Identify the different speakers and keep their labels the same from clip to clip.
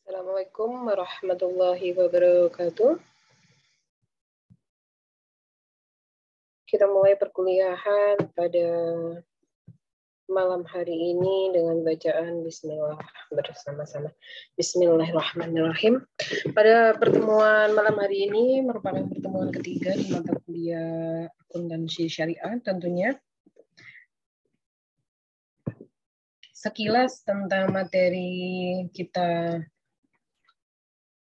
Speaker 1: Assalamualaikum warahmatullahi wabarakatuh. Kita mulai perkuliahan pada malam hari ini dengan bacaan Bismillah bersama-sama. Bismillahirrahmanirrahim. Pada pertemuan malam hari ini merupakan pertemuan ketiga di mata kuliah akuntansi syariah tentunya. Sekilas tentang materi kita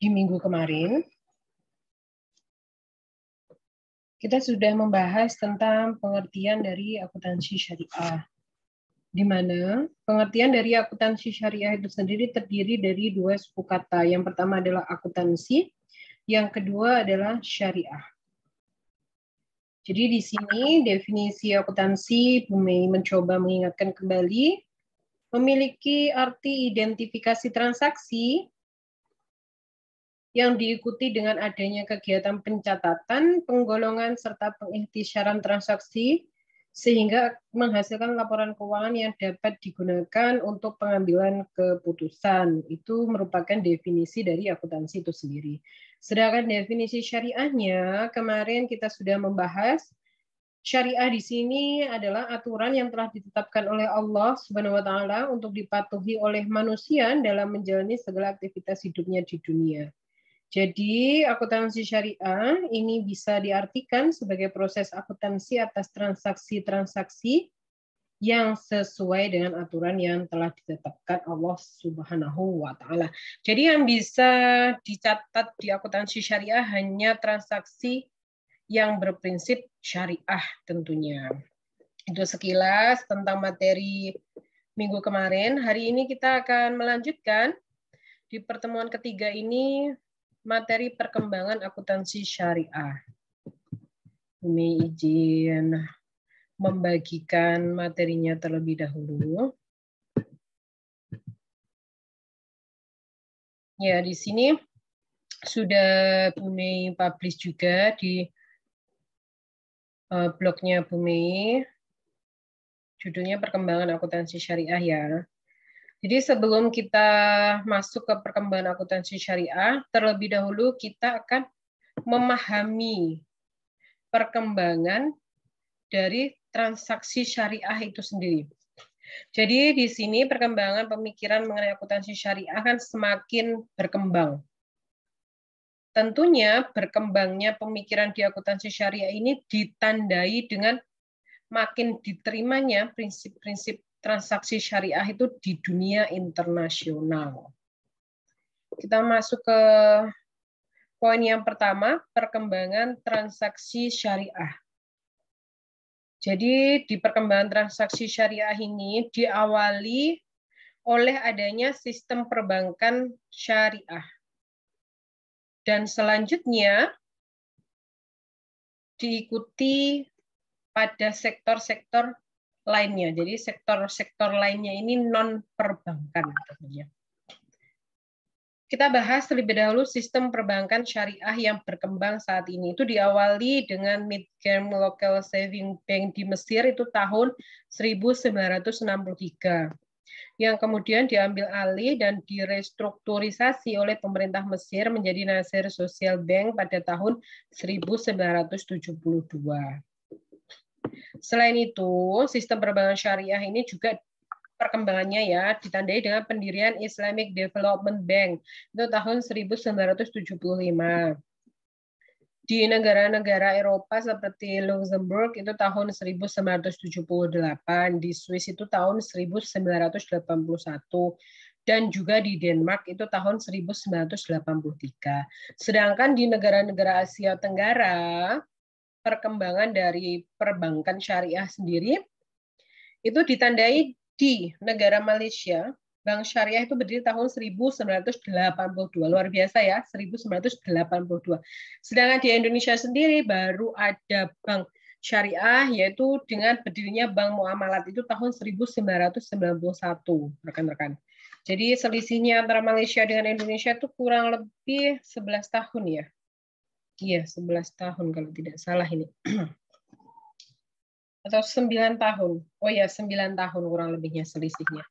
Speaker 1: di minggu kemarin, kita sudah membahas tentang pengertian dari akuntansi syariah, di mana pengertian dari akuntansi syariah itu sendiri terdiri dari dua suku kata. Yang pertama adalah akuntansi, yang kedua adalah syariah. Jadi di sini definisi akuntansi, Bu Mei mencoba mengingatkan kembali, memiliki arti identifikasi transaksi yang diikuti dengan adanya kegiatan pencatatan, penggolongan, serta pengikhtisyaran transaksi, sehingga menghasilkan laporan keuangan yang dapat digunakan untuk pengambilan keputusan. Itu merupakan definisi dari akuntansi itu sendiri. Sedangkan definisi syariahnya, kemarin kita sudah membahas, syariah di sini adalah aturan yang telah ditetapkan oleh Allah Subhanahu wa taala untuk dipatuhi oleh manusia dalam menjalani segala aktivitas hidupnya di dunia. Jadi, akuntansi syariah ini bisa diartikan sebagai proses akuntansi atas transaksi-transaksi yang sesuai dengan aturan yang telah ditetapkan Allah Subhanahu wa taala. Jadi yang bisa dicatat di akuntansi syariah hanya transaksi yang berprinsip syariah tentunya. Itu sekilas tentang materi minggu kemarin. Hari ini kita akan melanjutkan di pertemuan ketiga ini materi perkembangan akuntansi syariah. Ini izin membagikan materinya terlebih dahulu. Ya, di sini sudah Bu Mei publish juga di blognya Bu Mei. Judulnya Perkembangan Akuntansi Syariah ya. Jadi sebelum kita masuk ke perkembangan akuntansi syariah, terlebih dahulu kita akan memahami perkembangan dari transaksi syariah itu sendiri. Jadi di sini perkembangan pemikiran mengenai akuntansi syariah kan semakin berkembang. Tentunya berkembangnya pemikiran di akuntansi syariah ini ditandai dengan makin diterimanya prinsip-prinsip transaksi syariah itu di dunia internasional. Kita masuk ke poin yang pertama, perkembangan transaksi syariah. Jadi di perkembangan transaksi syariah ini diawali oleh adanya sistem perbankan syariah. Dan selanjutnya diikuti pada sektor-sektor lainnya. Jadi sektor-sektor lainnya ini non-perbankan. Kita bahas terlebih dahulu sistem perbankan syariah yang berkembang saat ini. Itu diawali dengan Midgame Local Saving Bank di Mesir itu tahun 1963. Yang kemudian diambil alih dan direstrukturisasi oleh pemerintah Mesir menjadi Nasser Social Bank pada tahun 1972. Selain itu, sistem perbankan syariah ini juga perkembangannya ya ditandai dengan pendirian Islamic Development Bank itu tahun 1975. Di negara-negara Eropa seperti Luxembourg itu tahun 1978, di Swiss itu tahun 1981, dan juga di Denmark itu tahun 1983. Sedangkan di negara-negara Asia Tenggara, perkembangan dari perbankan syariah sendiri itu ditandai di negara Malaysia, Bank Syariah itu berdiri tahun 1982. Luar biasa ya, 1982. Sedangkan di Indonesia sendiri baru ada Bank Syariah, yaitu dengan berdirinya Bank Muamalat itu tahun 1991, rekan-rekan. Jadi selisihnya antara Malaysia dengan Indonesia itu kurang lebih 11 tahun ya. Iya, 11 tahun kalau tidak salah ini. Atau 9 tahun. Oh ya, 9 tahun kurang lebihnya selisihnya.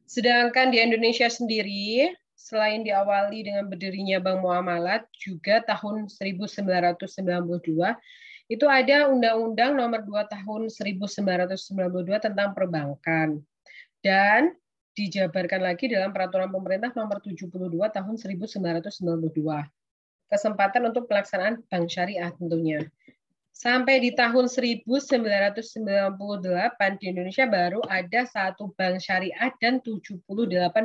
Speaker 1: Sedangkan di Indonesia sendiri, selain diawali dengan berdirinya Bank Muamalat, juga tahun 1992 itu ada Undang-Undang Nomor 2 Tahun 1992 tentang perbankan. Dan dijabarkan lagi dalam Peraturan Pemerintah Nomor 72 Tahun 1992. Kesempatan untuk pelaksanaan bank syariah tentunya. Sampai di tahun 1998 di Indonesia baru ada 1 bank syariah dan 78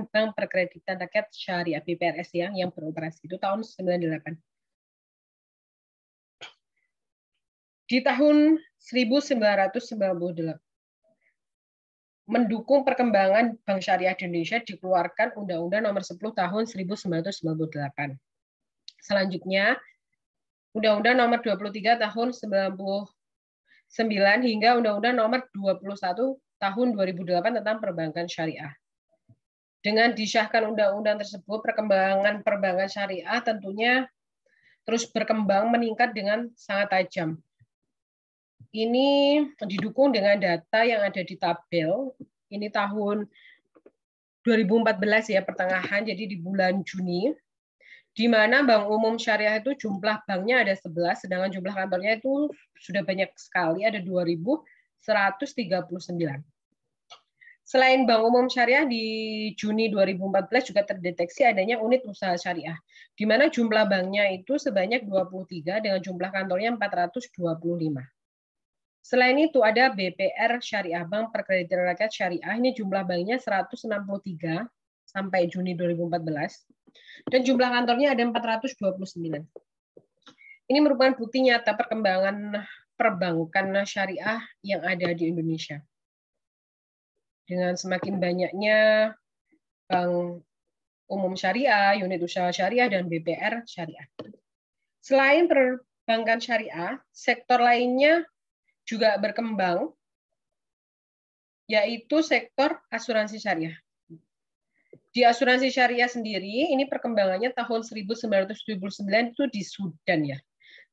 Speaker 1: bank perkreditan rakyat syariah BPRS yang beroperasi. Itu tahun 98. Di tahun 1998, mendukung perkembangan bank syariah di Indonesia dikeluarkan Undang-Undang Nomor 10 Tahun 1998. Selanjutnya, Undang-Undang Nomor 23 Tahun 99 hingga Undang-Undang Nomor 21 Tahun 2008 tentang perbankan syariah. Dengan disahkan undang-undang tersebut, perkembangan perbankan syariah tentunya terus berkembang meningkat dengan sangat tajam. Ini didukung dengan data yang ada di tabel. Ini tahun 2014 ya, pertengahan, jadi di bulan Juni, di mana Bank Umum Syariah itu jumlah banknya ada 11, sedangkan jumlah kantornya itu sudah banyak sekali, ada 2.139. Selain Bank Umum Syariah, di Juni 2014 juga terdeteksi adanya unit usaha syariah, di mana jumlah banknya itu sebanyak 23 dengan jumlah kantornya 425. Selain itu ada BPR Syariah, Bank Perkreditan Rakyat Syariah, ini jumlah banknya 163 sampai Juni 2014, dan jumlah kantornya ada 429. Ini merupakan bukti nyata perkembangan perbankan syariah yang ada di Indonesia. Dengan semakin banyaknya Bank Umum Syariah, unit usaha syariah, dan BPR Syariah. Selain perbankan syariah, sektor lainnya juga berkembang, yaitu sektor asuransi syariah. Di asuransi syariah sendiri, ini perkembangannya tahun 1979 itu di Sudan ya,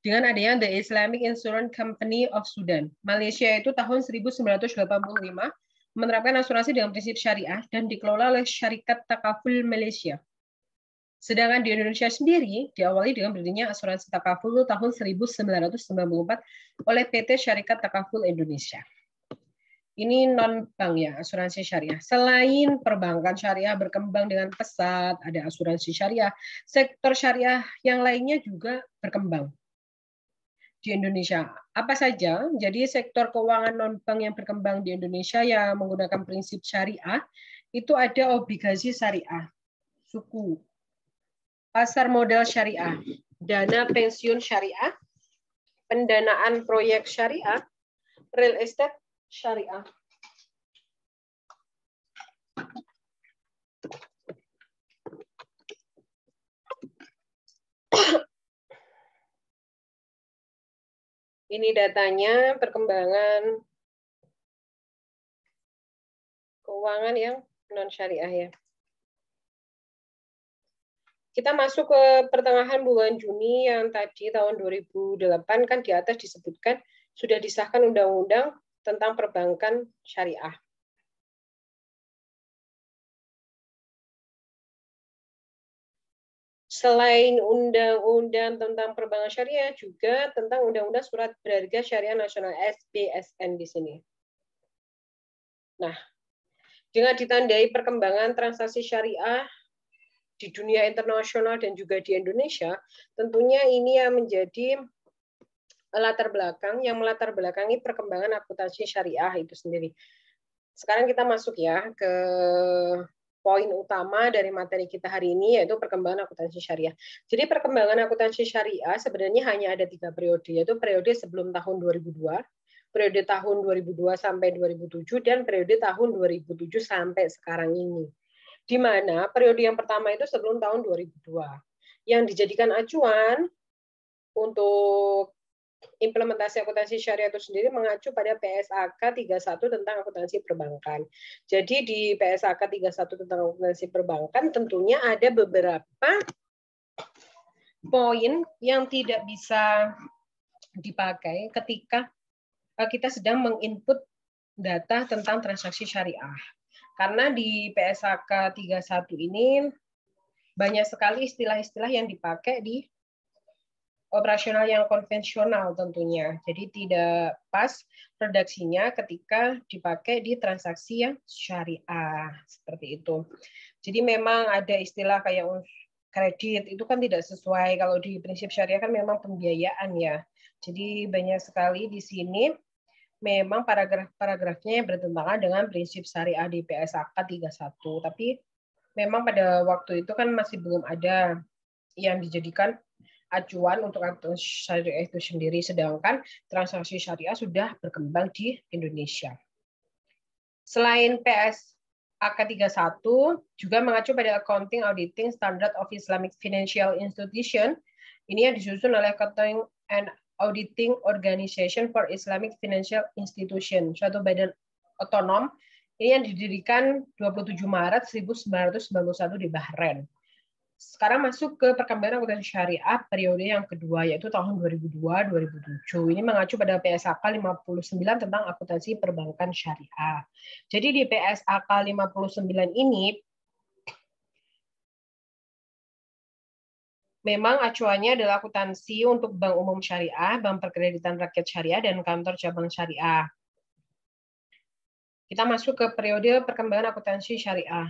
Speaker 1: dengan adanya The Islamic Insurance Company of Sudan. Malaysia itu tahun 1985 menerapkan asuransi dengan prinsip syariah dan dikelola oleh Syarikat Takaful Malaysia. Sedangkan di Indonesia sendiri diawali dengan berdirinya asuransi takaful tahun 1994 oleh PT Syarikat Takaful Indonesia. Ini non-bank ya, asuransi syariah. Selain perbankan syariah berkembang dengan pesat, ada asuransi syariah, sektor syariah yang lainnya juga berkembang di Indonesia. Apa saja? Jadi sektor keuangan non-bank yang berkembang di Indonesia yang menggunakan prinsip syariah, itu ada obligasi syariah, suku, pasar modal syariah, dana pensiun syariah, pendanaan proyek syariah, real estate syariah. Ini datanya perkembangan keuangan yang non syariah ya. Kita masuk ke pertengahan bulan Juni yang tadi tahun 2008 kan di atas disebutkan sudah disahkan undang-undang tentang perbankan syariah. Selain undang-undang tentang perbankan syariah juga tentang undang-undang surat berharga syariah nasional SBSN di sini. Nah, dengan ditandai perkembangan transaksi syariah di dunia internasional dan juga di Indonesia, tentunya ini yang menjadi latar belakang yang melatar belakangi perkembangan akuntansi syariah itu sendiri. Sekarang kita masuk ya ke poin utama dari materi kita hari ini, yaitu perkembangan akuntansi syariah. Jadi perkembangan akuntansi syariah sebenarnya hanya ada 3 periode, yaitu periode sebelum tahun 2002, periode tahun 2002 sampai 2007, dan periode tahun 2007 sampai sekarang ini. Di mana periode yang pertama itu sebelum tahun 2002, yang dijadikan acuan untuk implementasi akuntansi syariah itu sendiri mengacu pada PSAK 31 tentang akuntansi perbankan. Jadi di PSAK 31 tentang akuntansi perbankan tentunya ada beberapa poin yang tidak bisa dipakai ketika kita sedang menginput data tentang transaksi syariah. Karena di PSAK 31 ini banyak sekali istilah-istilah yang dipakai di operasional yang konvensional tentunya. Jadi tidak pas redaksinya ketika dipakai di transaksi yang syariah seperti itu. Jadi memang ada istilah kayak kredit itu kan tidak sesuai, kalau di prinsip syariah kan memang pembiayaan ya. Jadi banyak sekali di sini memang paragraf-paragrafnya yang bertentangan dengan prinsip syariah di PSAK 31. Tapi memang pada waktu itu kan masih belum ada yang dijadikan acuan untuk aturan syariah itu sendiri, sedangkan transaksi syariah sudah berkembang di Indonesia. Selain PSAK 31, juga mengacu pada Accounting Auditing Standard of Islamic Financial Institution, ini yang disusun oleh Accounting and Auditing Organization for Islamic Financial Institution, suatu badan otonom ini yang didirikan 27 Maret 1991 di Bahrain. Sekarang masuk ke perkembangan akuntansi syariah periode yang kedua, yaitu tahun 2002-2007. Ini mengacu pada PSAK 59 tentang akuntansi perbankan syariah. Jadi di PSAK 59 ini memang acuannya adalah akuntansi untuk bank umum syariah, bank perkreditan rakyat syariah, dan kantor cabang syariah. Kita masuk ke periode perkembangan akuntansi syariah.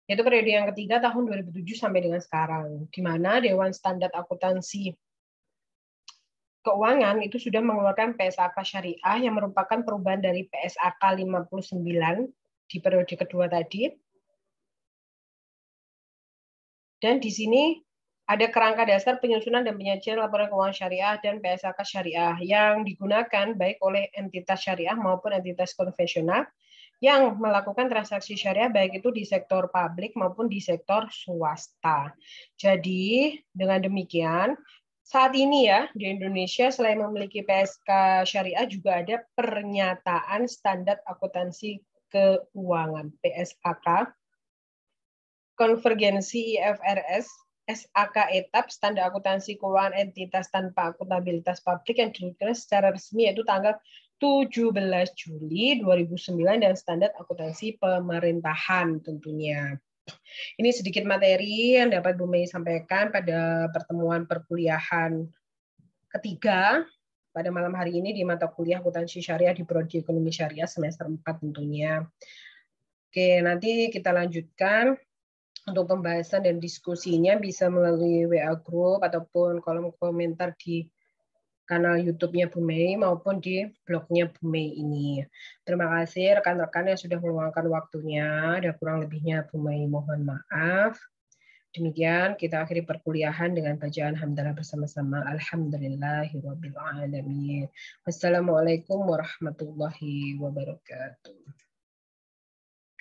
Speaker 1: Yaitu periode yang ketiga tahun 2007 sampai dengan sekarang, di mana Dewan Standar Akuntansi Keuangan itu sudah mengeluarkan PSAK Syariah yang merupakan perubahan dari PSAK 59 di periode kedua tadi. Dan di sini ada kerangka dasar penyusunan dan penyajian laporan keuangan syariah dan PSAK Syariah yang digunakan baik oleh entitas syariah maupun entitas konvensional yang melakukan transaksi syariah baik itu di sektor publik maupun di sektor swasta. Jadi dengan demikian saat ini ya di Indonesia selain memiliki PSK syariah juga ada pernyataan standar akuntansi keuangan PSAK, konvergensi IFRS, SAK etap standar akuntansi keuangan entitas tanpa akuntabilitas publik yang dirilis secara resmi yaitu tanggal 17 Juli 2009 dan standar akuntansi pemerintahan tentunya. Ini sedikit materi yang dapat Bu Mei sampaikan pada pertemuan perkuliahan ketiga pada malam hari ini di mata kuliah akuntansi syariah di Prodi Ekonomi Syariah semester 4 tentunya. Oke, nanti kita lanjutkan. Untuk pembahasan dan diskusinya bisa melalui WA Group ataupun kolom komentar di kanal YouTube-nya Bu Mei maupun di blognya Bu Mei ini. Terima kasih rekan-rekan yang sudah meluangkan waktunya. Ada kurang lebihnya Bu Mei mohon maaf. Demikian kita akhiri perkuliahan dengan bacaan hamdalah bersama-sama. Alhamdulillahirabbil alamin. Wassalamualaikum warahmatullahi wabarakatuh.